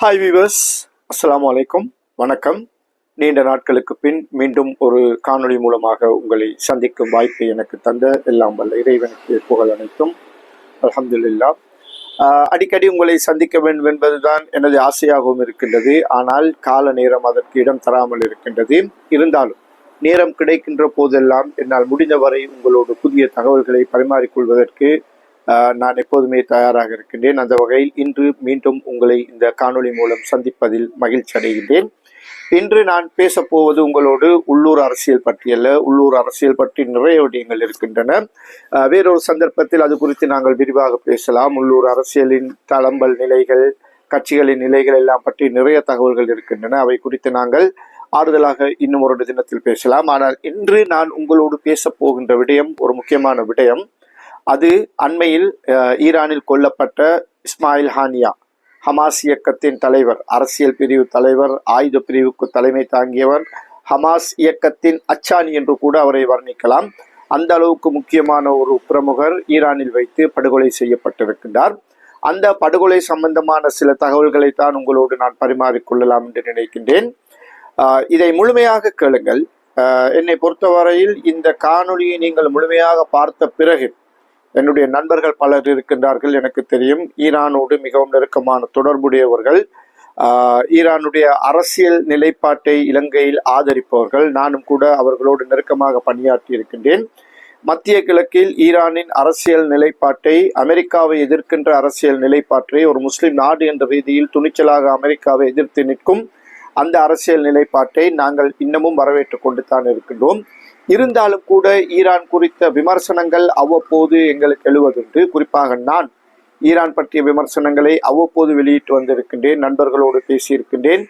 Hi viewers, அஸ்ஸலாமு அலைக்கும், வணக்கம். நீண்ட நாட்களுக்கு பின் மீண்டும் ஒரு காணொளி மூலமாக உங்களை சந்திக்கும் வாய்ப்பை எனக்கு தந்த எல்லாம் வல்ல இறைவனுக்கு புகழ் அனைத்தும் அல்ஹம்துலில்லாஹ். அடிக்கடி உங்களை சந்திக்க வேண்டும் என்பதுதான் எனது ஆசையாகவும் இருக்கின்றது. ஆனால் கால நேரம் அதற்கு இடம் தராமல் இருக்கின்றது. இருந்தாலும் நேரம் கிடைக்கின்ற போதெல்லாம் என்னால் முடிந்தவரை உங்களோடு புதிய தகவல்களை பரிமாறிக்கொள்வதற்கு நான் எப்போதுமே தயாராக இருக்கின்றேன். அந்த வகையில் இன்று மீண்டும் உங்களை இந்த காணொளி மூலம் சந்திப்பதில் மகிழ்ச்சி அடைகின்றேன். இன்று நான் பேசப்போவது உங்களோடு உள்ளூர் அரசியல் பற்றியல்ல. உள்ளூர் அரசியல் பற்றி நிறைய விடயங்கள் இருக்கின்றன. வேறொரு சந்தர்ப்பத்தில் அது குறித்து நாங்கள் விரிவாக பேசலாம். உள்ளூர் அரசியலின் தளம்பல் நிலைகள், கட்சிகளின் நிலைகள் எல்லாம் பற்றி நிறைய தகவல்கள் இருக்கின்றன. அவை குறித்து நாங்கள் ஆறுதலாக இன்னும் ஒரு தினத்தில் பேசலாம். ஆனால் இன்று நான் உங்களோடு பேச போகின்ற விடயம் ஒரு முக்கியமான விடயம். அது அண்மையில் ஈரானில் கொல்லப்பட்ட இஸ்மாயில் ஹானியா, ஹமாஸ் இயக்கத்தின் தலைவர், அரசியல் பிரிவு தலைவர், ஆயுத பிரிவுக்கு தலைமை தாங்கியவர், ஹமாஸ் இயக்கத்தின் அச்சானி என்று கூட அவரை வர்ணிக்கலாம். அந்த அளவுக்கு முக்கியமான ஒரு பிரமுகர் ஈரானில் வைத்து படுகொலை செய்யப்பட்டிருக்கின்றார். அந்த படுகொலை சம்பந்தமான சில தகவல்களை தான் உங்களோடு நான் பரிமாறிக்கொள்ளலாம் என்று நினைக்கின்றேன். இதை முழுமையாக கேளுங்கள். என்னை பொறுத்தவரையில் இந்த காணொளியை நீங்கள் முழுமையாக பார்த்த பிறகு, என்னுடைய நண்பர்கள் பலர் இருக்கின்றார்கள், எனக்கு தெரியும், ஈரானோடு மிகவும் நெருக்கமான தொடர்புடையவர்கள், ஈரானுடைய அரசியல் நிலைப்பாட்டை இலங்கையில் ஆதரிப்பவர்கள். நானும் கூட அவர்களோடு நெருக்கமாக பணியாற்றி இருக்கின்றேன். மத்திய கிழக்கில் ஈரானின் அரசியல் நிலைப்பாட்டை, அமெரிக்காவை எதிர்க்கின்ற அரசியல் நிலைப்பாட்டை, ஒரு முஸ்லிம் நாடு என்ற ரீதியில் துணிச்சலாக அமெரிக்காவை எதிர்த்து நிற்கும் அந்த அரசியல் நிலைப்பாட்டை நாங்கள் இன்னமும் வரவேற்றுக் கொண்டு தான் இருக்கின்றோம். இருந்தாலும் கூட ஈரான் குறித்த விமர்சனங்கள் அவ்வப்போது எங்களுக்கு எழுவதுண்டு. குறிப்பாக நான் ஈரான் பற்றிய விமர்சனங்களை அவ்வப்போது வெளியிட்டு வந்திருக்கின்றேன், நண்பர்களோடு பேசியிருக்கின்றேன்.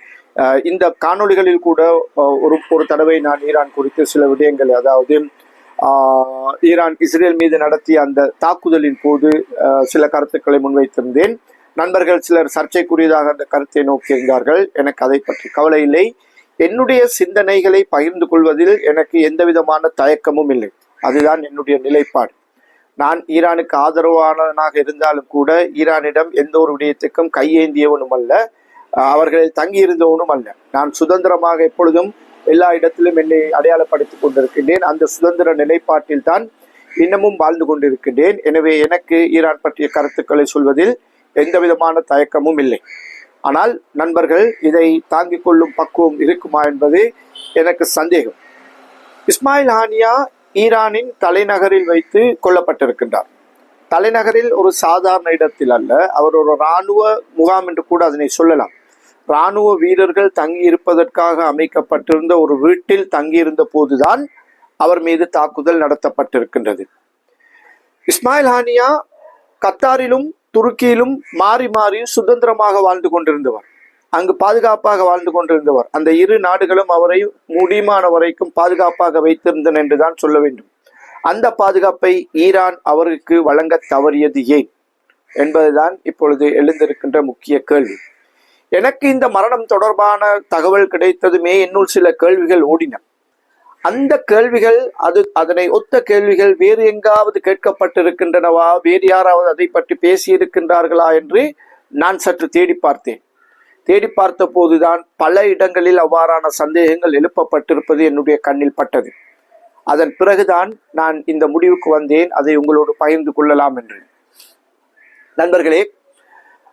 இந்த காணொளிகளில் கூட ஒரு தடவை நான் ஈரான் குறித்து சில விடயங்கள், அதாவது ஈரான் இஸ்ரேல் மீது நடத்திய அந்த தாக்குதலின் போது சில கருத்துக்களை முன்வைத்திருந்தேன். நண்பர்கள் சிலர் சர்ச்சைக்குரியதாக அந்த கருத்தை நோக்கியிருந்தார்கள். எனக்கு அதை பற்றி கவலை இல்லை. என்னுடைய சிந்தனைகளை பகிர்ந்து கொள்வதில் எனக்கு எந்த விதமான தயக்கமும் இல்லை. அதுதான் என்னுடைய நிலைப்பாடு. நான் ஈரானுக்கு ஆதரவானவனாக இருந்தாலும் கூட ஈரானிடம் எந்த ஒரு விடயத்துக்கும் கையேந்தியவனும் அல்ல, அவர்களில் தங்கியிருந்தவனும் அல்ல. நான் சுதந்திரமாக எப்பொழுதும் எல்லா இடத்திலும் என்னை அடையாளப்படுத்திக் கொண்டிருக்கின்றேன். அந்த சுதந்திர நிலைப்பாட்டில் தான் இன்னமும் வாழ்ந்து கொண்டிருக்கின்றேன். எனவே எனக்கு ஈரான் பற்றிய கருத்துக்களை சொல்வதில் எந்த விதமான தயக்கமும் இல்லை. ஆனால் நண்பர்கள், இதை தாங்கிக் கொள்ளும் பக்குவம் இருக்குமா என்பது எனக்கு சந்தேகம். இஸ்மாயில் ஹானியா ஈரானின் தலைநகரில் வைத்து கொல்லப்பட்டிருக்கின்றார். தலைநகரில் ஒரு சாதாரண இடத்தில் அல்ல, அவர் ஒரு இராணுவ முகாம் என்று கூட அதனை சொல்லலாம். இராணுவ வீரர்கள் தங்கி இருப்பதற்காக அமைக்கப்பட்டிருந்த ஒரு வீட்டில் தங்கியிருந்த போதுதான் அவர் மீது தாக்குதல் நடத்தப்பட்டிருக்கின்றது. இஸ்மாயில் ஹானியா கத்தாரிலும் துருக்கியிலும் மாறி மாறி சுதந்திரமாக வாழ்ந்து கொண்டிருந்தவர், அங்கு பாதுகாப்பாக வாழ்ந்து கொண்டிருந்தவர். அந்த இரு நாடுகளும் அவரை முடியுமான வரைக்கும் பாதுகாப்பாக வைத்திருந்தன என்றுதான் சொல்ல வேண்டும். அந்த பாதுகாப்பை ஈரான் அவருக்கு வழங்க தவறியது ஏன் என்பதுதான் இப்பொழுது எழுந்திருக்கின்ற முக்கிய கேள்வி. எனக்கு இந்த மரணம் தொடர்பான தகவல் கிடைத்ததுமே என்னுள் சில கேள்விகள் ஓடின. அந்த கேள்விகள், அதனை ஒத்த கேள்விகள் வேறு எங்காவது கேட்கப்பட்டிருக்கின்றனவா, வேறு யாராவது அதை பற்றி பேசியிருக்கின்றார்களா என்று நான் சற்று தேடி பார்த்தேன். தேடி பார்த்த போதுதான் பல இடங்களில் அவ்வாறான சந்தேகங்கள் எழுப்பப்பட்டிருப்பது என்னுடைய கண்ணில் பட்டது. அதன் பிறகுதான் நான் இந்த முடிவுக்கு வந்தேன், அதை உங்களோடு பகிர்ந்து கொள்ளலாம் என்று. நண்பர்களே,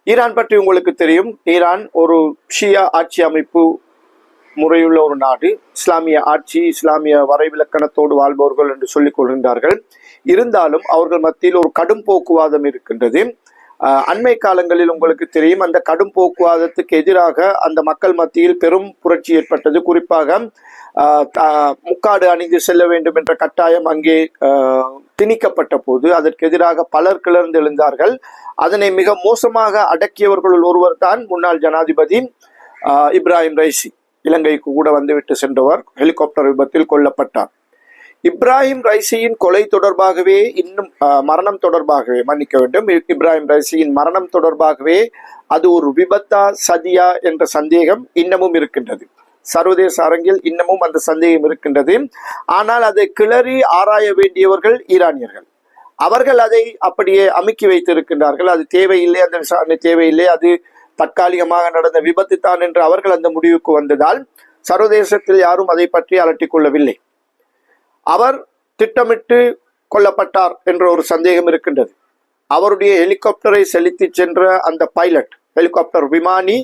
ஈரான் பற்றி உங்களுக்கு தெரியும். ஈரான் ஒரு ஷியா ஆட்சி அமைப்பு முறையுள்ள ஒரு நாடு. இஸ்லாமிய ஆட்சி, இஸ்லாமிய வரைவிலக்கணத்தோடு வாழ்பவர்கள் என்று சொல்லிக் கொள்கின்றார்கள். இருந்தாலும் அவர்கள் மத்தியில் ஒரு கடும் போக்குவாதம் இருக்கின்றது. அண்மை காலங்களில் உங்களுக்கு தெரியும், அந்த கடும் போக்குவாதத்துக்கு எதிராக அந்த மக்கள் மத்தியில் பெரும் புரட்சி ஏற்பட்டது. குறிப்பாக முக்காடு அணிந்து செல்ல வேண்டும் என்ற கட்டாயம் அங்கே திணிக்கப்பட்ட போது அதற்கு எதிராக பலர் கிளர்ந்து எழுந்தார்கள். அதனை மிக மோசமாக அடக்கியவர்களுள் ஒருவர் தான் முன்னாள் ஜனாதிபதி இப்ராஹிம் ரைசி. இலங்கைக்கு கூட வந்துவிட்டு சென்றவர் ஹெலிகாப்டர் விபத்தில் கொல்லப்பட்டார். இப்ராஹிம் ரைசியின் கொலை தொடர்பாகவே, இன்னும் மரணம் தொடர்பாகவே, மன்னிக்க வேண்டும், இப்ராஹிம் ரைசியின் மரணம் தொடர்பாகவே அது ஒரு விபத்தா சதியா என்ற சந்தேகம் இன்னமும் இருக்கின்றது. சர்வதேச அரங்கில் இன்னமும் அந்த சந்தேகம் இருக்கின்றது. ஆனால் அதை கிளறி ஆராய வேண்டியவர்கள் ஈரானியர்கள். அவர்கள் அதை அப்படியே அமுக்கி வைத்திருக்கின்றார்கள். அது தேவையில்லை, அந்த விசாரணை தேவையில்லை, அது தற்காலிகமாக நடந்த விபத்து தான் என்று அவர்கள் அந்த முடிவுக்கு வந்ததால் சர்வதேசத்தில் யாரும் அதை பற்றி அலட்டிக் கொள்ளவில்லை. அவர் திட்டமிட்டு கொல்லப்பட்டார் என்ற ஒரு சந்தேகம் இருக்கின்றது. அவருடைய ஹெலிகாப்டரை செலுத்தி சென்ற அந்த பைலட், ஹெலிகாப்டர் விமானி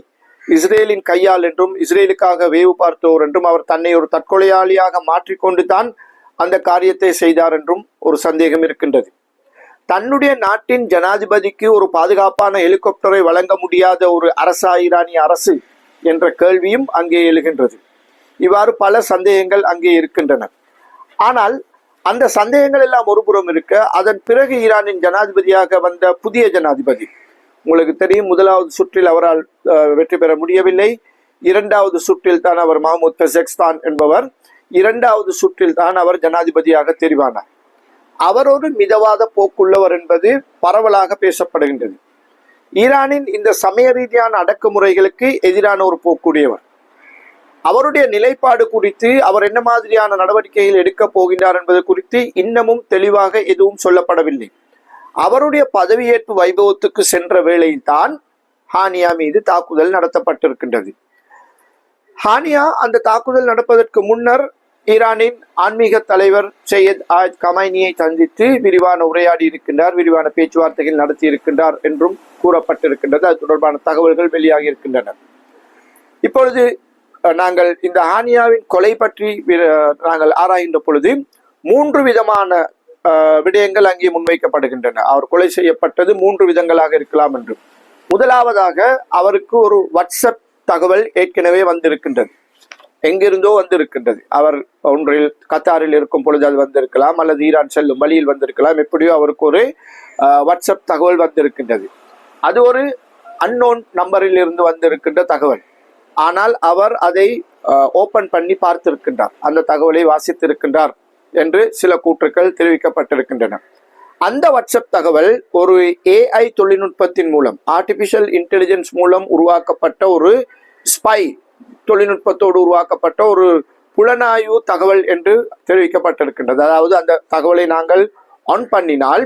இஸ்ரேலின் கையால் என்றும் இஸ்ரேலுக்காக வேவு பார்த்தோர் என்றும் அவர் தன்னை ஒரு தற்கொலையாளியாக மாற்றிக்கொண்டு தான் அந்த காரியத்தை செய்தார் என்றும் ஒரு சந்தேகம் இருக்கின்றது. தன்னுடைய நாட்டின் ஜனாதிபதிக்கு ஒரு பாதுகாப்பான ஹெலிகாப்டரை வழங்க முடியாத ஒரு அரசா ஈரானிய அரசு என்ற கேள்வியும் அங்கே எழுகின்றது. இவ்வாறு பல சந்தேகங்கள் அங்கே இருக்கின்றன. ஆனால் அந்த சந்தேகங்கள் எல்லாம் ஒருபுறம் இருக்க, அதன் பிறகு ஈரானின் ஜனாதிபதியாக வந்த புதிய ஜனாதிபதி, உங்களுக்கு தெரியும், முதலாவது சுற்றில் அவரால் வெற்றி பெற முடியவில்லை. இரண்டாவது சுற்றில் தான் அவர் மஹ்மூத் பெசெக்ஸ்தான் என்பவர், இரண்டாவது சுற்றில் தான் அவர் ஜனாதிபதியாக தெரிவானார். அவர் ஒரு மிதவாத போக்குள்ளவர் என்பது பரவலாக பேசப்படுகின்றது. ஈரானின் இந்த சமய ரீதியான அடக்குமுறைகளுக்கு எதிரான ஒரு போக்குடையவர். அவருடைய நிலைப்பாடு குறித்து, அவர் என்ன மாதிரியான நடவடிக்கைகள் எடுக்கப் போகின்றார் என்பது குறித்து இன்னமும் தெளிவாக எதுவும் சொல்லப்படவில்லை. அவருடைய பதவியேற்பு வைபவத்துக்கு சென்ற வேளையில் தான் ஹானியா மீது தாக்குதல் நடத்தப்பட்டிருக்கின்றது. ஹானியா அந்த தாக்குதல் நடப்பதற்கு முன்னர் ஈரானின் ஆன்மீக தலைவர் சையத் ஆயத் கமைனியை சந்தித்து விரிவான உரையாடி இருக்கின்றார், விரிவான பேச்சுவார்த்தைகள் நடத்தி இருக்கின்றார் என்றும் கூறப்பட்டிருக்கின்றது. அது தொடர்பான தகவல்கள் வெளியாகி இருக்கின்றன. இப்பொழுது நாங்கள் இந்த ஹானியாவின் கொலை பற்றி நாங்கள் ஆராய்கின்ற பொழுது 3 விதமான விடயங்கள் அங்கே முன்வைக்கப்படுகின்றன. அவர் கொலை செய்யப்பட்டது 3 விதங்களாக இருக்கலாம் என்று. முதலாவதாக, அவருக்கு ஒரு வாட்ஸ்அப் தகவல் ஏற்கனவே வந்திருக்கின்றது, எங்கிருந்தோ வந்திருக்கின்றது. அவர் ஒன்றில் கத்தாரில் இருக்கும் பொழுது அது வந்திருக்கலாம், அல்லது ஈரான் செல்லும் வழியில் வந்திருக்கலாம். எப்படியோ அவருக்கு ஒரு வாட்ஸ்அப் தகவல் வந்திருக்கின்றது. அது ஒரு அன்னோன் நம்பரில் இருந்து வந்திருக்கின்ற தகவல். ஆனால் அவர் அதை ஓபன் பண்ணி பார்த்திருக்கின்றார், அந்த தகவலை வாசித்திருக்கின்றார் என்று சில கூற்றுக்கள் தெரிவிக்கப்பட்டிருக்கின்றன. அந்த வாட்ஸ்அப் தகவல் ஒரு AI தொழில்நுட்பத்தின் மூலம், ஆர்டிபிஷியல் இன்டெலிஜென்ஸ் மூலம் உருவாக்கப்பட்ட ஒரு ஸ்பை தொழில்நுட்பத்தோடு உருவாக்கப்பட்ட ஒரு புலனாய்வு தகவல் என்று தெரிவிக்கப்பட்டிருக்கின்றது. அதாவது அந்த தகவலை நாங்கள் ஆன் பண்ணினால்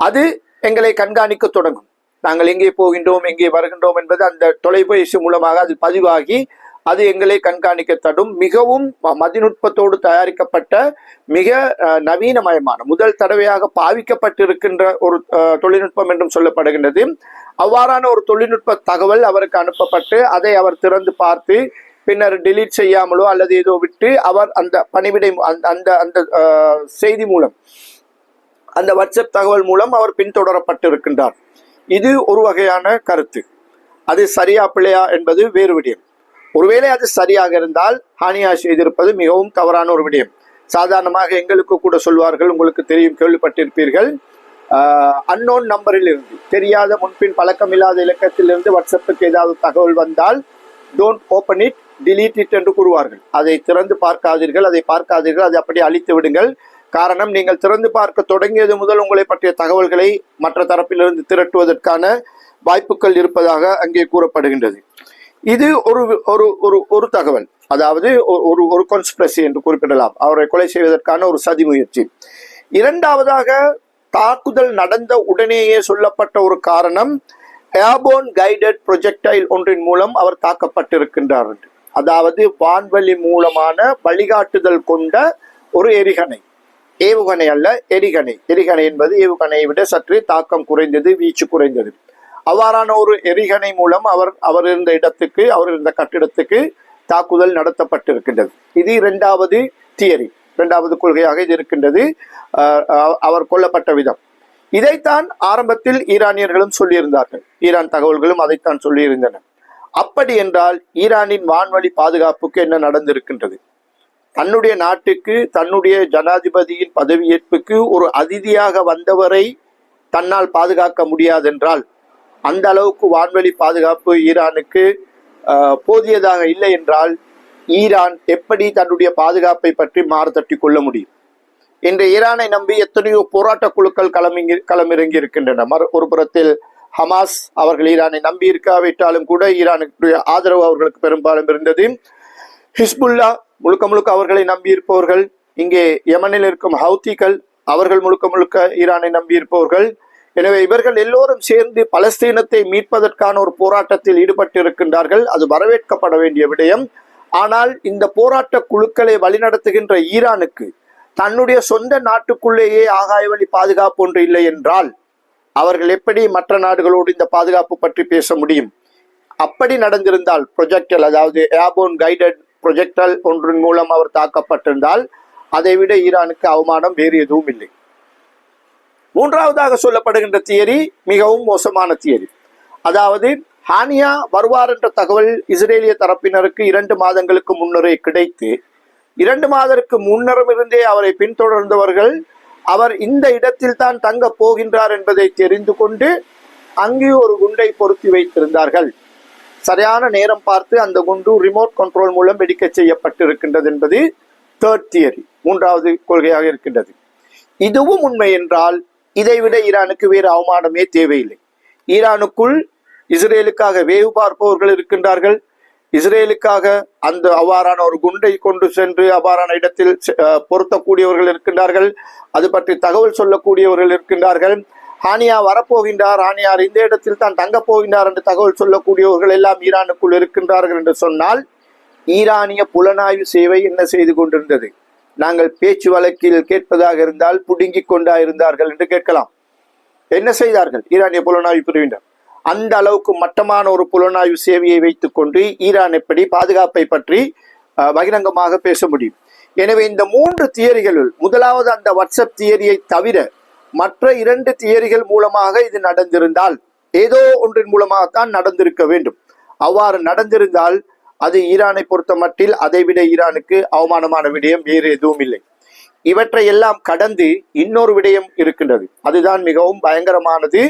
அது எங்களை கண்காணிக்க தொடங்கும். நாங்கள் எங்கே போகின்றோம், எங்கே வருகின்றோம் என்பது அந்த தொலைபேசி மூலமாக அது பதிவாகி அது எங்களை கண்காணிக்க தடும். மிகவும் மதிநுட்பத்தோடு தயாரிக்கப்பட்ட மிக நவீனமயமான, முதல் தடவையாக பாவிக்கப்பட்டிருக்கின்ற ஒரு தொழில்நுட்பம் என்றும் சொல்லப்படுகின்றது. அவ்வாறான ஒரு தொழில்நுட்ப தகவல் அவருக்கு அனுப்பப்பட்டு அதை அவர் திறந்து பார்த்து பின்னர் டெலீட் செய்யாமலோ அல்லது ஏதோ விட்டு அவர் அந்த பணிவிடை அந்த அந்த செய்தி மூலம், அந்த வாட்ஸ்அப் தகவல் மூலம் அவர் பின்தொடரப்பட்டிருக்கின்றார். இது ஒரு வகையான கருத்து. அது சரியா பிழையா என்பது வேறு விடயம். ஒருவேளை அது சரியாக இருந்தால் ஹானியா செய்திருப்பது மிகவும் தவறான ஒரு விடயம். சாதாரணமாக எங்களுக்கு கூட சொல்வார்கள், உங்களுக்கு தெரியும், கேள்விப்பட்டிருப்பீர்கள், அன்னோன் நம்பரில் இருந்து, தெரியாத முன்பின் பழக்கமில்லாத இலக்கத்திலிருந்து வாட்ஸ்அப்புக்கு ஏதாவது தகவல் வந்தால் don't open it, delete it என்று கூறுவார்கள். அதை திறந்து பார்க்காதீர்கள், அதை பார்க்காதீர்கள், அதை அப்படி அழித்து விடுங்கள். காரணம், நீங்கள் திறந்து பார்க்க தொடங்கியது முதல் உங்களை பற்றிய தகவல்களை மற்ற தரப்பிலிருந்து திரட்டுவதற்கான வாய்ப்புகள் இருப்பதாக அங்கே கூறப்படுகின்றது. இது ஒரு ஒரு ஒரு ஒரு தகவல், அதாவது ஒரு ஒரு கான்ஸ்பிரசி என்று குறிப்பிடலாம், அவரை கொலை செய்வதற்கான ஒரு சதி முயற்சி. இரண்டாவதாக, தாக்குதல் நடந்த உடனேயே சொல்லப்பட்ட ஒரு காரணம், ஏர்போர்ன் கைடட் ப்ரொஜெக்டைல் ஒன்றின் மூலம் அவர் தாக்கப்பட்டிருக்கின்றார். அதாவது வான்வெளி மூலமான வழிகாட்டுதல் கொண்ட ஒரு எரிகணை, ஏவுகணை அல்ல, எரிகணை. எரிகணை என்பது ஏவுகணையை விட சற்று தாக்கம் குறைந்தது, வீச்சு குறைந்தது. அவ்வாறான ஒரு எரிகணை மூலம் அவர் இருந்த இடத்துக்கு, அவர் இருந்த கட்டிடத்துக்கு தாக்குதல் நடத்தப்பட்டிருக்கின்றது. இது இரண்டாவது தியரி, இரண்டாவது கொள்கையாக இது இருக்கின்றது, அவர் கொல்லப்பட்ட விதம். இதைத்தான் ஆரம்பத்தில் ஈரானியர்களும் சொல்லியிருந்தார்கள், ஈரான் தகவல்களும் அதைத்தான் சொல்லியிருந்தன. அப்படி என்றால் ஈரானின் வான்வழி பாதுகாப்புக்கு என்ன நடந்திருக்கின்றது? தன்னுடைய நாட்டுக்கு, தன்னுடைய ஜனாதிபதியின் பதவியேற்புக்கு ஒரு அதிதியாக வந்தவரை தன்னால் பாதுகாக்க முடியாதென்றால், அந்த அளவுக்கு வான்வெளி பாதுகாப்பு ஈரானுக்கு போதியதாக இல்லை என்றால், ஈரான் எப்படி தன்னுடைய பாதுகாப்பை பற்றி மாறுதட்டி கொள்ள முடியும்? இன்று ஈரானை நம்பி எத்தனையோ போராட்ட குழுக்கள் களமிறங்கி இருக்கின்றன. ஒரு புறத்தில் ஹமாஸ் அவர்கள் ஈரானை நம்பி இருக்காவிட்டாலும் கூட ஈரானுக்கு ஆதரவு அவர்களுக்கு பெரும்பாலும் இருந்தது. ஹிஸ்புல்லா முழுக்க முழுக்க அவர்களை நம்பி இருப்பவர்கள். இங்கே யமனில் இருக்கும் ஹவுத்திகள் அவர்கள் முழுக்க முழுக்க ஈரானை நம்பி இருப்பவர்கள். எனவே இவர்கள் எல்லோரும் சேர்ந்து பலஸ்தீனத்தை மீட்பதற்கான ஒரு போராட்டத்தில் ஈடுபட்டிருக்கின்றார்கள். அது வரவேற்கப்பட வேண்டிய விடயம். ஆனால் இந்த போராட்ட குழுக்களை வழிநடத்துகின்ற ஈரானுக்கு தன்னுடைய சொந்த நாட்டுக்குள்ளேயே ஆகாய வழி பாதுகாப்பு ஒன்று இல்லை என்றால் அவர்கள் எப்படி மற்ற நாடுகளோடு இந்த பாதுகாப்பு பற்றி பேச முடியும்? அப்படி நடந்திருந்தால் ப்ரொஜெக்டல், அதாவது ஏர்போன் கைடட் ப்ரொஜெக்டல் ஒன்றின் மூலம் அவர் தாக்கப்பட்டிருந்தால் அதை விட ஈரானுக்கு அவமானம் வேறு எதுவும் இல்லை. மூன்றாவதாக சொல்லப்படுகின்ற தியரி மிகவும் மோசமான தியரி. அதாவது ஹானியா வருவார் என்ற தகவல் இஸ்ரேலிய தரப்பினருக்கு 2 மாதங்களுக்கு முன்னரே கிடைத்து 2 மாதத்திற்கு முன்னரும் இருந்தே அவரை பின்தொடர்ந்தவர்கள் அவர் இந்த இடத்தில் தான் தங்க போகின்றார் என்பதை தெரிந்து கொண்டு அங்கே ஒரு குண்டை பொருத்தி வைத்திருந்தார்கள். சரியான நேரம் பார்த்து அந்த குண்டு ரிமோட் கண்ட்ரோல் மூலம் வெடிக்க செய்யப்பட்டிருக்கின்றது என்பது தேர்ட் தியரி, மூன்றாவது கொள்கையாக இருக்கின்றது. இதுவும் உண்மை என்றால் இதைவிட ஈரானுக்கு வேறு அவமானமே தேவையில்லை. ஈரானுக்குள் இஸ்ரேலுக்காக வேவு பார்ப்பவர்கள் இருக்கின்றார்கள். இஸ்ரேலுக்காக அந்த அவ்வாறான ஒரு குண்டை கொண்டு சென்று அவ்வாறான இடத்தில் பொருத்தக்கூடியவர்கள் இருக்கின்றார்கள். அது பற்றி தகவல் சொல்லக்கூடியவர்கள் இருக்கின்றார்கள். ஹானியா வரப்போகின்றார், ஹானியார் இந்த இடத்தில் தான் தங்கப் போகின்றார் என்று தகவல் சொல்லக்கூடியவர்கள் எல்லாம் ஈரானுக்குள் இருக்கின்றார்கள் என்று சொன்னால் ஈரானிய புலனாய்வு சேவை என்ன செய்து கொண்டிருந்தது? நாங்கள் பேச்சு வழக்கில் கேட்பதாக இருந்தால் புடுங்கிக் கொண்டா இருந்தார்கள் என்று கேட்கலாம். என்ன செய்தார்கள் ஈரானிய புலனாய்வு பிரிவினர்? அந்த அளவுக்கு மட்டமான ஒரு புலனாய்வு சேவையை வைத்துக் கொண்டு ஈரான் எப்படி பாதுகாப்பை பற்றி பகிரங்கமாக பேச முடியும்? எனவே இந்த 3 தியரிகளுள் முதலாவது அந்த வாட்ஸ்அப் தியரியை தவிர மற்ற 2 தியரிகள் மூலமாக இது நடந்திருந்தால் ஏதோ ஒன்றின் மூலமாகத்தான் நடந்திருக்க வேண்டும். அவ்வாறு நடந்திருந்தால் அது ஈரானை பொறுத்த மட்டில் அதைவிட ஈரானுக்கு அவமானமான விடயம் வேறு எதுவும் இல்லை. இவற்றை எல்லாம் கடந்து இன்னொரு விடயம் இருக்கின்றது. அதுதான் மிகவும் பயங்கரமானது,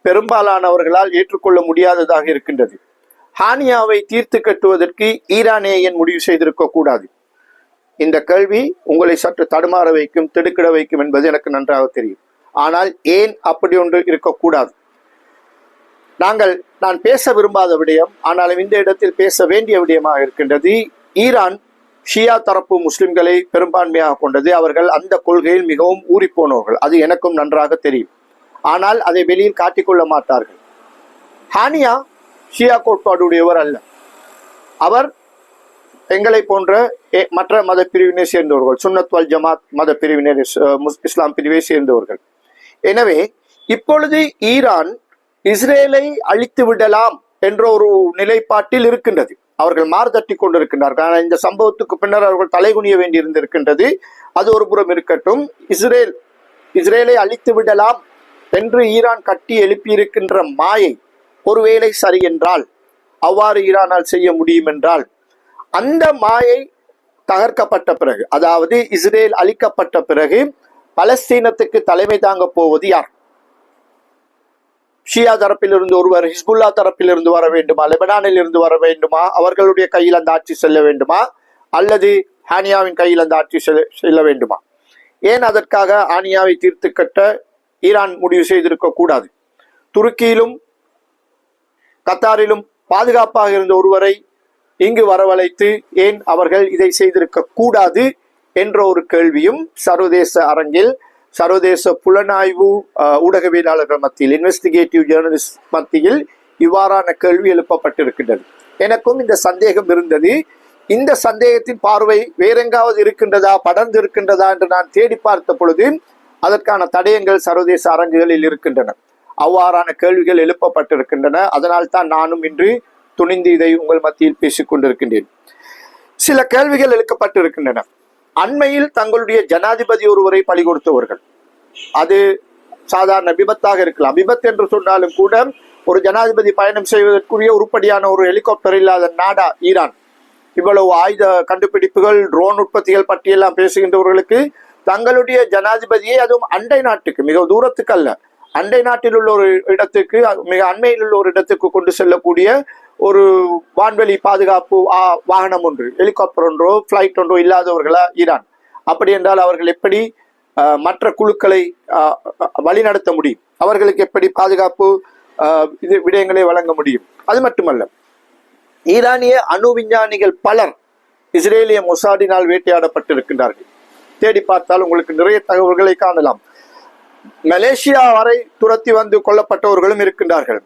பெரும்பாலானவர்களால் ஏற்றுக்கொள்ள முடியாததாக இருக்கின்றது. ஹானியாவை தீர்த்து கட்டுவதற்கு ஈரானே ஏன் முடிவு செய்திருக்க கூடாது? இந்த கேள்வி உங்களை சற்று தடுமாற வைக்கும், திடுக்கிட வைக்கும் என்பது எனக்கு நன்றாக தெரியும். ஆனால் ஏன் அப்படி ஒன்று இருக்கக்கூடாது? நான் பேச விரும்பாத விடயம், ஆனாலும் இந்த இடத்தில் பேச வேண்டிய விடயமாக இருக்கின்றது. ஈரான் ஷியா தரப்பு முஸ்லிம்களை பெரும்பான்மையாக கொண்டது. அவர்கள் அந்த கொள்கையில் மிகவும் ஊறிப்போனவர்கள், அது எனக்கும் நன்றாக தெரியும். ஆனால் அதை வெளியில் காட்டிக்கொள்ள மாட்டார்கள். ஹானியா ஷியா கோட்பாடுடையவர் அல்ல. அவர் எங்களை போன்ற மற்ற மத பிரிவினை சேர்ந்தவர்கள், சுன்னத் வல் ஜமாத் மத பிரிவினர், இஸ்லாம் பிரிவை சேர்ந்தவர்கள். எனவே இப்பொழுது ஈரான் இஸ்ரேலை அழித்து விடலாம் என்ற ஒரு நிலைப்பாட்டில் இருக்கின்றது. அவர்கள் மாறுதட்டி கொண்டிருக்கின்றார்கள். ஆனால் இந்த சம்பவத்துக்கு பின்னர் அவர்கள் தலைகுனிய வேண்டியிருந்திருக்கின்றது. அது ஒரு புறம் இருக்கட்டும். இஸ்ரேலை அழித்து விடலாம் என்று ஈரான் கட்டி எழுப்பியிருக்கின்ற மாயை ஒருவேளை சரி என்றால், அவ்வாறு ஈரானால் செய்ய முடியும் என்றால், அந்த மாயை தகர்க்கப்பட்ட பிறகு, அதாவது இஸ்ரேல் அழிக்கப்பட்ட பிறகு பலஸ்தீனத்துக்கு தலைமை தாங்க போவது யார்? ஷியா தரப்பில் இருந்து ஒருவர் ஹிஸ்புல்லா தரப்பில் இருந்து வர வேண்டுமா? லெபனானில் இருந்து வர வேண்டுமா? அவர்களுடைய கையில் அந்த ஆட்சி செல்ல வேண்டுமா? அல்லது ஹானியாவின் கையில் அந்த ஆட்சி செல்ல வேண்டுமா? ஏன் அதற்காக ஹானியாவை தீர்த்து கட்ட ஈரான் முடிவு செய்திருக்க கூடாது? துருக்கியிலும் கத்தாரிலும் பாதுகாப்பாக இருந்த ஒருவரை இங்கு வரவழைத்து ஏன் அவர்கள் இதை செய்திருக்க கூடாது என்ற ஒரு கேள்வியும் சர்வதேச அரங்கில், சர்வதேச புலனாய்வு ஊடகவியலாளர்கள் மத்தியில், இன்வெஸ்டிகேட்டிவ் ஜேர்னலிஸ்ட் மத்தியில் இவ்வாறான கேள்வி எழுப்பப்பட்டிருக்கின்றது. எனக்கும் இந்த சந்தேகம் இருந்தது. இந்த சந்தேகத்தின் பார்வை வேறெங்காவது இருக்கின்றதா, படர்ந்து இருக்கின்றதா என்று நான் தேடி பார்த்த பொழுது அதற்கான தடயங்கள் சர்வதேச அரங்குகளில் இருக்கின்றன. அவ்வாறான கேள்விகள் எழுப்பப்பட்டிருக்கின்றன. அதனால் தான் நானும் இன்று துணிந்து இதை உங்கள் மத்தியில் பேசிக் கொண்டிருக்கின்றேன். சில கேள்விகள் எழுப்பப்பட்டிருக்கின்றன. அண்மையில் தங்களுடைய ஜனாதிபதி ஒருவரை பலி கொடுத்தவர்கள், அது சாதாரண விபத்தாக இருக்கலாம். விபத்து என்று சொன்னாலும் கூட ஒரு ஜனாதிபதி பயணம் செய்வதற்குரிய உருப்படியான ஒரு ஹெலிகாப்டர் இல்லாத நாடா ஈரான்? இவ்வளவு ஆயுத கண்டுபிடிப்புகள், ட்ரோன் உற்பத்திகள் பற்றியெல்லாம் பேசுகின்றவர்களுக்கு தங்களுடைய ஜனாதிபதியை, அதுவும் அண்டை நாட்டுக்கு, மிக தூரத்துக்கு அல்ல, அண்டை நாட்டில் உள்ள ஒரு இடத்துக்கு, மிக அண்மையில் உள்ள ஒரு இடத்துக்கு கொண்டு செல்லக்கூடிய ஒரு வான்வெளி பாதுகாப்பு வாகனம் ஒன்று, ஹெலிகாப்டர் ஒன்றோ பிளைட் ஒன்றோ இல்லாதவர்களா ஈரான்? அப்படி என்றால் அவர்கள் எப்படி மற்ற குழுக்களை வழிநடத்த முடியும்? அவர்களுக்கு எப்படி பாதுகாப்பு விடயங்களை வழங்க முடியும்? அது மட்டுமல்ல, ஈரானிய அணு விஞ்ஞானிகள் பலர் இஸ்ரேலிய மொசாடினால் வேட்டையாடப்பட்டிருக்கின்றார்கள். தேடி பார்த்தால் உங்களுக்கு நிறைய தகவல்களை காணலாம். மலேசியா வரை துரத்தி வந்து கொல்லப்பட்டவர்களும் இருக்கின்றார்கள்.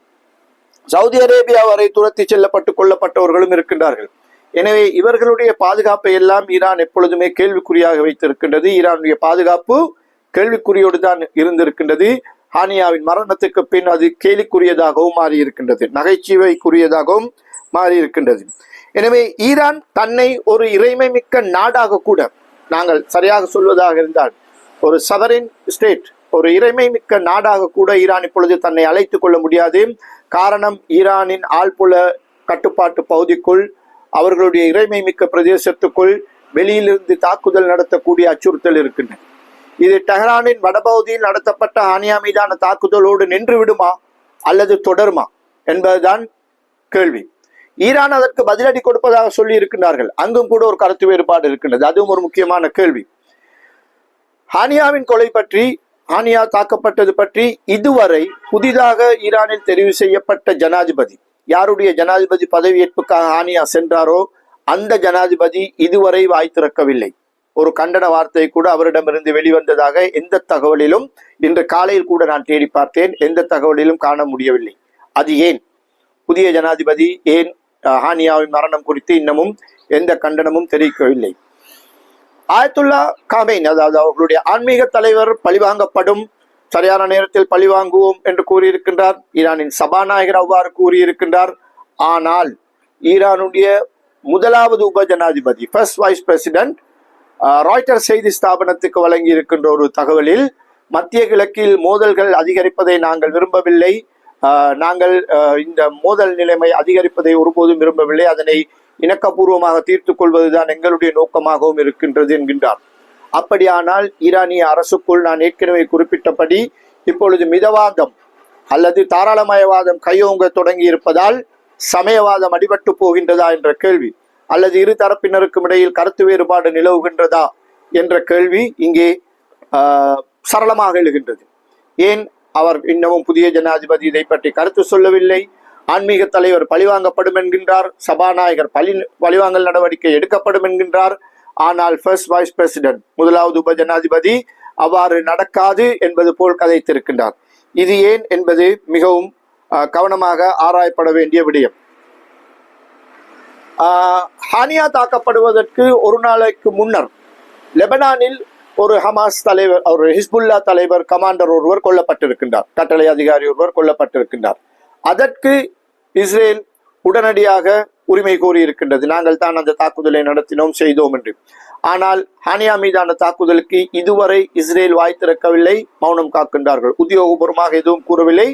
சவுதி அரேபியா வரை துரத்தி செல்லப்பட்டு கொல்லப்பட்டவர்களும் இருக்கின்றார்கள். எனவே இவர்களுடைய பாதுகாப்பை எல்லாம் ஈரான் எப்பொழுதுமே கேள்விக்குறியாக வைத்திருக்கின்றது. ஈரானுடைய பாதுகாப்பு கேள்விக்குறியோடு தான் இருந்திருக்கின்றது. ஹானியாவின் மரணத்துக்கு பின் அது கேலிக்குரியதாகவும் மாறி இருக்கின்றது, நகைச்சுவைக்குரியதாகவும் மாறி இருக்கின்றது. எனவே ஈரான் தன்னை ஒரு இறைமை மிக்க நாடாக கூட, நாங்கள் சரியாக சொல்வதாக இருந்தால் ஒரு சவரின் ஸ்டேட், ஒரு இறைமை மிக்க நாடாக கூட ஈரான் இப்பொழுது தன்னை அழைத்துக் கொள்ள முடியாது. காரணம், ஈரானின் ஆழ்புல கட்டுப்பாட்டு பகுதிக்குள், அவர்களுடைய இறைமை மிக்க பிரதேசத்துக்குள் வெளியிலிருந்து தாக்குதல் நடத்தக்கூடிய அச்சுறுத்தல் இருக்கின்றன. இது டெஹரானின் வடபகுதியில் நடத்தப்பட்ட ஹானியா மீதான தாக்குதலோடு நின்று விடுமா அல்லது தொடருமா என்பதுதான் கேள்வி. ஈரான் அதற்கு பதிலடி கொடுப்பதாக சொல்லி இருக்கின்றார்கள். அங்கும் கூட ஒரு கருத்து வேறுபாடு இருக்கின்றது. அதுவும் ஒரு முக்கியமான கேள்வி. ஹானியாவின் கொலை பற்றி, ஹானியா தாக்கப்பட்டது பற்றி இதுவரை புதிதாக ஈரானில் தெரிவு செய்யப்பட்ட ஜனாதிபதி, யாருடைய ஜனாதிபதி பதவியேற்புக்காக ஹானியா சென்றாரோ அந்த ஜனாதிபதி இதுவரை வாய் திறக்கவில்லை. ஒரு கண்டன வார்த்தை கூட அவரிடமிருந்து வெளிவந்ததாக எந்த தகவலிலும், இன்று காலையில் கூட நான் தேடி பார்த்தேன், எந்த தகவலிலும் காண முடியவில்லை. அது ஏன்? புதிய ஜனாதிபதி ஏன் ஹானியாவின் மரணம் குறித்து இன்னமும் எந்த கண்டனமும் தெரிவிக்கவில்லை? ஆயத்துல்லா காமேனி, அதாவது அவர்களுடைய ஆன்மீக தலைவர் பழிவாங்கப்படும், சரியான நேரத்தில் பழிவாங்குவோம் என்று கூறியிருக்கின்றார். ஈரானின் சபாநாயகர் அவ்வாறு கூறியிருக்கின்றார். ஆனால் ஈரானுடைய முதலாவது உப ஜனாதிபதி, ஃபர்ஸ்ட் வைஸ் பிரசிடென்ட், ராய்ட்டர் செய்தி ஸ்தாபனத்துக்கு வழங்கி இருக்கின்ற ஒரு தகவலில், மத்திய கிழக்கில் மோதல்கள் அதிகரிப்பதை நாங்கள் விரும்பவில்லை, நாங்கள் இந்த மோதல் நிலைமை அதிகரிப்பதை ஒருபோதும் விரும்பவில்லை, அதனை இணக்கபூர்வமாக தீர்த்து கொள்வதுதான் எங்களுடைய நோக்கமாகவும் இருக்கின்றது என்கின்றார். அப்படியானால் ஈரானிய அரசுக்குள் நான் ஏற்கனவே குறிப்பிட்டபடி இப்பொழுது மிதவாதம் அல்லது தாராளமயவாதம் கையோங்க தொடங்கி இருப்பதால் சமயவாதம் அடிபட்டு போகின்றதா என்ற கேள்வி, அல்லது இரு தரப்பினருக்கும் இடையில் கருத்து வேறுபாடு நிலவுகின்றதா என்ற கேள்வி இங்கே சரளமாக எழுகின்றது. ஏன் அவர் இன்னமும் புதிய ஜனாதிபதி இதை பற்றி கருத்து சொல்லவில்லை? ஆன்மீக தலைவர் பழிவாங்கப்படும் என்கின்றார், சபாநாயகர் பழிவாங்கல் நடவடிக்கை எடுக்கப்படும் என்கின்றார். ஆனால் ஃபர்ஸ்ட் வைஸ் பிரசிடென்ட், முதலாவது உப ஜனாதிபதி, அவ்வாறு நடக்காது என்பது போல் கதைத்திருக்கின்றார். இது ஏன் என்பது மிகவும் கவனமாக ஆராயப்பட வேண்டிய விடயம். ஹானியா தாக்கப்படுவதற்கு ஒரு நாளைக்கு முன்னர் லெபனானில் ஒரு ஹமாஸ் தலைவர், ஒரு ஹிஸ்புல்லா தலைவர், கமாண்டர் ஒருவர் கொல்லப்பட்டிருக்கின்றார், கட்டளை அதிகாரி ஒருவர் கொல்லப்பட்டிருக்கின்றார். அதற்கு இஸ்ரேல் உடனடியாக உரிமை கோரி இருக்கின்றது, நாங்கள் தான் அந்த தாக்குதலை நடத்தினோம், செய்தோம் என்று. ஆனால் ஹானியா மீதான தாக்குதலுக்கு இதுவரை இஸ்ரேல் வாய் திறக்கவில்லை, மௌனம் காக்கின்றார்கள், உத்தியோகபூர்வமாக எதுவும் கூறவில்லை.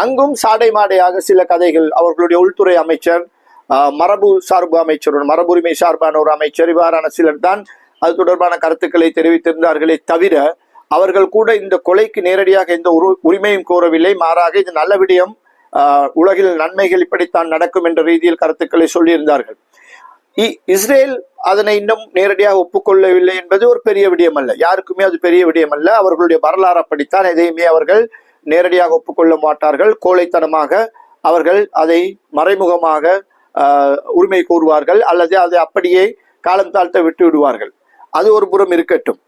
அங்கும் சாடை மாடையாக சில கதைகள். அவர்களுடைய உள்துறை அமைச்சர், மரபு சார்பு அமைச்சர், மரபுரிமை சார்பான ஒரு அமைச்சர், இவ்வாறான சிலர் தான் அது தொடர்பான கருத்துக்களை தெரிவித்திருந்தார்களே தவிர அவர்கள் கூட இந்த கொலைக்கு நேரடியாக எந்த உரிமையும் கோரவில்லை. மாறாக இது நல்ல விடயம், உலகில் நன்மைகள் இப்படித்தான் நடக்கும் என்ற ரீதியில் கருத்துக்களை சொல்லியிருந்தார்கள். இஸ்ரேல் அதனை இன்னும் நேரடியாக ஒப்புக்கொள்ளவில்லை என்பது ஒரு பெரிய விடயம் அல்ல, யாருக்குமே அது பெரிய விடயம் அல்ல. அவர்களுடைய வரலாறு அப்படித்தான், எதையுமே அவர்கள் நேரடியாக ஒப்புக்கொள்ள மாட்டார்கள். கோழைத்தனமாக அவர்கள் அதை மறைமுகமாக உரிமை கோருவார்கள், அல்லது அதை அப்படியே காலம் தாழ்த்த விட்டு விடுவார்கள். அது ஒரு புறம் இருக்கட்டும்.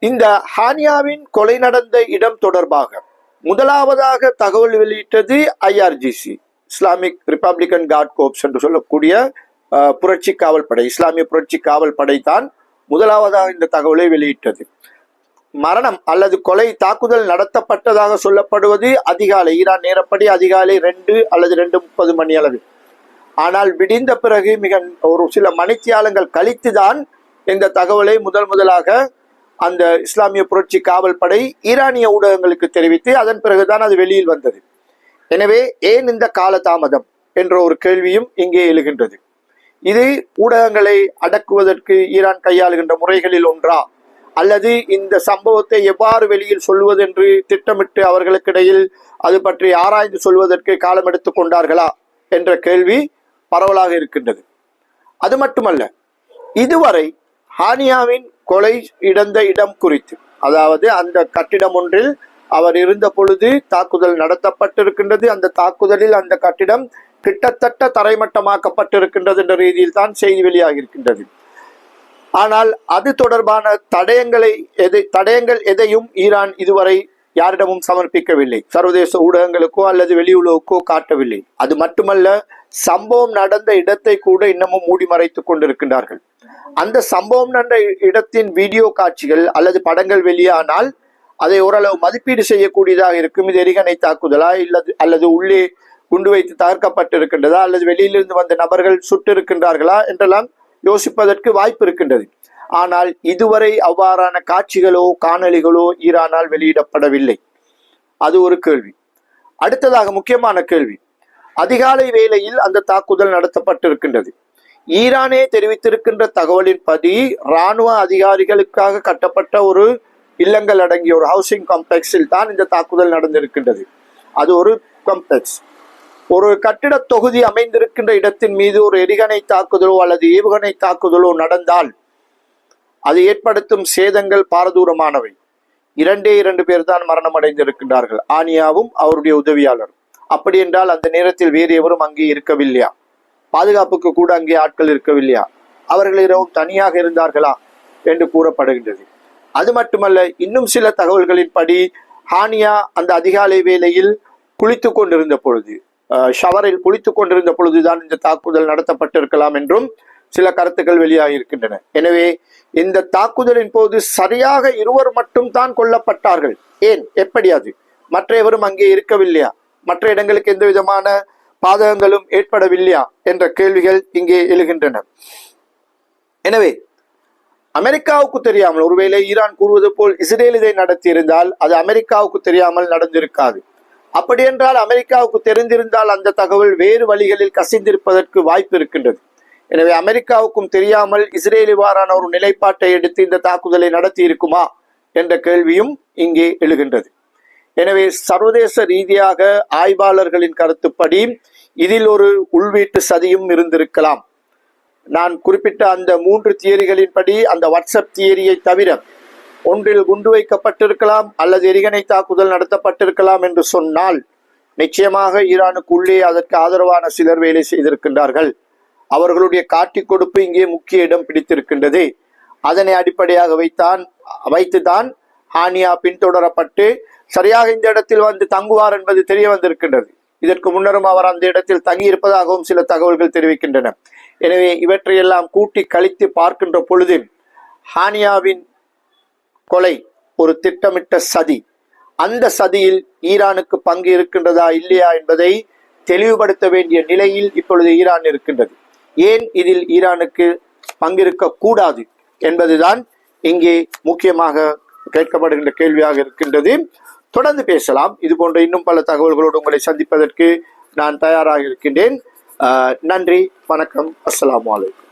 இந்த ஹானியாவின் கொலை நடந்த இடம் தொடர்பாக முதலாவதாக தகவல் வெளியிட்டது IRGC, இஸ்லாமிக் ரிப்பப்ளிகன் கார்ட் கோப்ஸ் என்று சொல்லக்கூடிய புரட்சி காவல் படை, இஸ்லாமிய புரட்சி காவல் படை தான் முதலாவதாக இந்த தகவலை வெளியிட்டது. மரணம் அல்லது கொலை தாக்குதல் நடத்தப்பட்டதாக சொல்லப்படுவது அதிகாலை, ஈரான் நேரப்படி அதிகாலை 2 அல்லது 2:30 மணி அளவில். ஆனால் விடிந்த பிறகு மிக ஒரு சில மணித்தியாலங்கள் கழித்துதான் இந்த தகவலை முதலாக அந்த இஸ்லாமிய புரட்சி காவல் படை ஈரானிய ஊடகங்களுக்கு தெரிவித்து அதன் பிறகுதான் அது வெளியில் வந்தது. எனவே ஏன் இந்த காலதாமதம் என்ற ஒரு கேள்வியும் இங்கே எழுகின்றது. இது ஊடகங்களை அடக்குவதற்கு ஈரான் கையாளுகின்ற முறைகளில் ஒன்றா, அல்லது இந்த சம்பவத்தை எவ்வாறு வெளியில் சொல்வது என்று திட்டமிட்டு அவர்களுக்கிடையில் அது பற்றி ஆராய்ந்து சொல்வதற்கு காலம் எடுத்துக் கொண்டார்களா என்ற கேள்வி பரவலாக இருக்கின்றது. அது மட்டுமல்ல, இதுவரை ஹானியாவின் கொலை இடந்த இடம் குறித்து, அதாவது அந்த கட்டிடம் ஒன்றில் அவர் இருந்த பொழுது தாக்குதல் நடத்தப்பட்டிருக்கின்றது, அந்த தாக்குதலில் அந்த கட்டிடம் கிட்டத்தட்ட தரைமட்டமாக்கப்பட்டிருக்கின்றது என்ற ரீதியில் தான் செய்தி வெளியாகி இருக்கின்றது. ஆனால் அது தொடர்பான தடயங்கள் எதையும் ஈரான் இதுவரை யாரிடமும் சமர்ப்பிக்கவில்லை. சர்வதேச ஊடகங்களுக்கோ அல்லது வெளியுறவுக்கோ காட்டவில்லை. அது மட்டுமல்ல, சம்பவம் நடந்த இடத்தை கூட இன்னமும் மூடி மறைத்துக் கொண்டிருக்கின்றார்கள். அந்த சம்பவம் நடந்த இடத்தின் வீடியோ காட்சிகள் அல்லது படங்கள் வெளியானால் அதை ஓரளவு மதிப்பீடு செய்யக்கூடியதாக இருக்கும். இது எரிகணை தாக்குதலா அல்லது உள்ளே குண்டு வைத்து தகர்க்கப்பட்டிருக்கின்றதா அல்லது வெளியிலிருந்து வந்த நபர்கள் சுட்டு இருக்கின்றார்களா என்றெல்லாம் யோசிப்பதற்கு வாய்ப்பு இருக்கின்றது. ஆனால் இதுவரை அவ்வாறான காட்சிகளோ காணொளிகளோ ஈரானால் வெளியிடப்படவில்லை. அது ஒரு கேள்வி. அடுத்ததாக முக்கியமான கேள்வி, அதிகாலை வேளையில் அந்த தாக்குதல் நடத்தப்பட்டிருக்கின்றது. ஈரானே தெரிவித்திருக்கின்ற தகவலின்படி இராணுவ அதிகாரிகளுக்காக கட்டப்பட்ட ஒரு இல்லங்கள் அடங்கிய ஒரு ஹவுசிங் காம்ப்ளெக்ஸில் தான் இந்த தாக்குதல் நடந்திருக்கின்றது. அது ஒரு காம்ப்ளெக்ஸ், ஒரு கட்டிட தொகுதி அமைந்திருக்கின்ற இடத்தின் மீது ஒரு எரிகணை தாக்குதலோ அல்லது ஏவுகணை தாக்குதலோ நடந்தால் அது ஏற்படுத்தும் சேதங்கள் பாரதூரமானவை. 2 பேர் தான் மரணம் அடைந்திருக்கின்றார்கள், ஆனியாவும் அவருடைய உதவியாளர். அப்படி என்றால் அந்த நேரத்தில் வேறு எவரும் அங்கே இருக்கவில்லையா? பாதுகாப்புக்கு கூட அங்கே ஆட்கள் இருக்கவில்லையா? அவர்கள் இரவும் தனியாக இருந்தார்களா என்று கூறப்படுகின்றது. அது மட்டுமல்ல, இன்னும் சில தகவல்களின்படி ஹானியா அந்த அதிகாலை வேளையில் குளித்துக் கொண்டிருந்த பொழுது, ஷவரில் குளித்துக் கொண்டிருந்த பொழுதுதான் இந்த தாக்குதல் நடத்தப்பட்டிருக்கலாம் என்றும் சில கருத்துக்கள் வெளியாகி இருக்கின்றன. எனவே இந்த தாக்குதலின் போது சரியாக 2 மட்டும் தான் கொல்லப்பட்டார்கள். ஏன், எப்படி? அது மற்ற எவரும் அங்கே இருக்கவில்லையா? மற்ற இடங்களுக்கு எந்த விதமான பாதகங்களும் ஏற்படவில்லையா என்ற கேள்விகள் இங்கே எழுகின்றன. எனவே அமெரிக்காவுக்கு தெரியாமல், ஒருவேளை ஈரான் கூறுவது போல் இஸ்ரேல் இதை நடத்தியிருந்தால் அது அமெரிக்காவுக்கு தெரியாமல் நடந்திருக்காது. அப்படி என்றால் அமெரிக்காவுக்கு தெரிந்திருந்தால் அந்த தகவல் வேறு வழிகளில் கசிந்திருப்பதற்கு வாய்ப்பு இருக்கின்றது. எனவே அமெரிக்காவுக்கும் தெரியாமல் இஸ்ரேல் இவ்வாறான ஒரு நிலைப்பாட்டை எடுத்து இந்த தாக்குதலை நடத்தி இருக்குமா என்ற கேள்வியும் இங்கே எழுகின்றது. எனவே சர்வதேச ரீதியாக ஆய்வாளர்களின் கருத்துப்படி இதில் ஒரு உள்வீட்டு சதியும் இருந்திருக்கலாம். நான் குறிப்பிட்ட அந்த 3 தியரிகளின்படி அந்த வாட்ஸ்அப் தியரியை தவிர ஒன்றில் குண்டு வைக்கப்பட்டிருக்கலாம் அல்லது எரிகணை தாக்குதல் நடத்தப்பட்டிருக்கலாம் என்று சொன்னால் நிச்சயமாக ஈரானுக்கு உள்ளே அதற்கு ஆதரவான சிலர் வேலை செய்திருக்கின்றார்கள். அவர்களுடைய காட்டி கொடுப்பு இங்கே முக்கிய இடம் பிடித்திருக்கின்றது. அதனை அடிப்படையாக வைத்துதான் ஹானியா பின்தொடரப்பட்டு சரியாக இந்த இடத்தில் வந்து தங்குவார் என்பது தெரிய வந்திருக்கின்றது. இதற்கு முன்னரும் அவர் அந்த இடத்தில் தங்கி இருப்பதாகவும் சில தகவல்கள் தெரிவிக்கின்றன. எனவே இவற்றையெல்லாம் கூட்டி கழித்து பார்க்கின்ற பொழுது ஹானியாவின் கொலை ஒரு திட்டமிட்ட சதி. அந்த சதியில் ஈரானுக்கு பங்கு இருக்கின்றதா இல்லையா என்பதை தெளிவுபடுத்த வேண்டிய நிலையில் இப்பொழுது ஈரான் இருக்கின்றது. ஏன் இதில் ஈரானுக்கு பங்கிருக்க கூடாது என்பதுதான் இங்கே முக்கியமாக கேட்கப்படுகின்ற கேள்வியாக இருக்கின்றது. தொடர்ந்து பேசலாம். இது போன்ற இன்னும் பல தகவல்களோடு உங்களை சந்திப்பதற்கு நான் தயாராக இருக்கின்றேன். நன்றி, வணக்கம், அஸ்ஸலாமு அலைக்கும்.